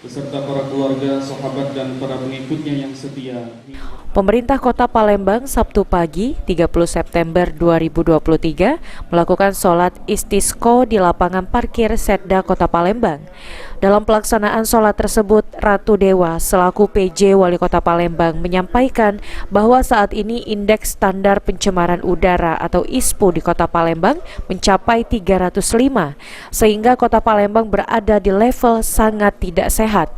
beserta para keluarga, sahabat, dan para pengikutnya yang setia. Pemerintah Kota Palembang Sabtu pagi 30 September 2023 melakukan sholat istisqa di lapangan parkir Setda Kota Palembang. Dalam pelaksanaan sholat tersebut, Ratu Dewa selaku PJ Wali Kota Palembang menyampaikan bahwa saat ini indeks standar pencemaran udara atau ISPO di Kota Palembang mencapai 305, sehingga Kota Palembang berada di level sangat tidak sehat.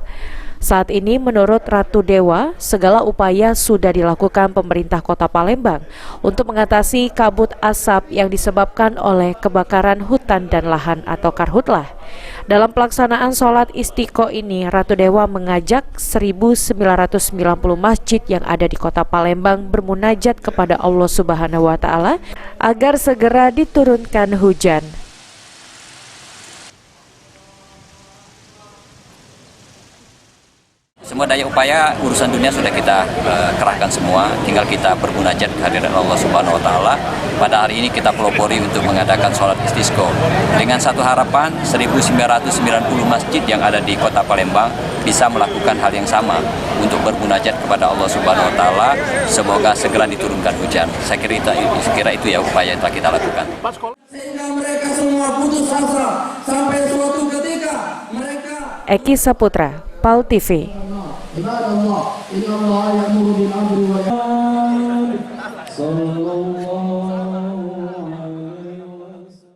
Saat ini menurut Ratu Dewa, segala upaya sudah dilakukan pemerintah Kota Palembang untuk mengatasi kabut asap yang disebabkan oleh kebakaran hutan dan lahan atau karhutlah. Dalam pelaksanaan sholat istiqo ini, Ratu Dewa mengajak 1990 masjid yang ada di Kota Palembang bermunajat kepada Allah Subhanahu wa Ta'ala agar segera diturunkan hujan. Semua daya upaya urusan dunia sudah kita kerahkan semua, tinggal kita bermunajat kehadiran Allah Subhanahu wa Ta'ala. Pada hari ini kita pelopori untuk mengadakan sholat istisqa dengan satu harapan 1990 masjid yang ada di Kota Palembang bisa melakukan hal yang sama untuk bermunajat kepada Allah Subhanahu wa Ta'ala, semoga segera diturunkan hujan. Saya kira itu ya upaya yang telah kita lakukan. Sehingga mereka semua putus asa sampai suatu ketika mereka. Eki Saputra, PAL TV. Ibadallah, inna Allah ya'muru bil 'adli wal ihsan.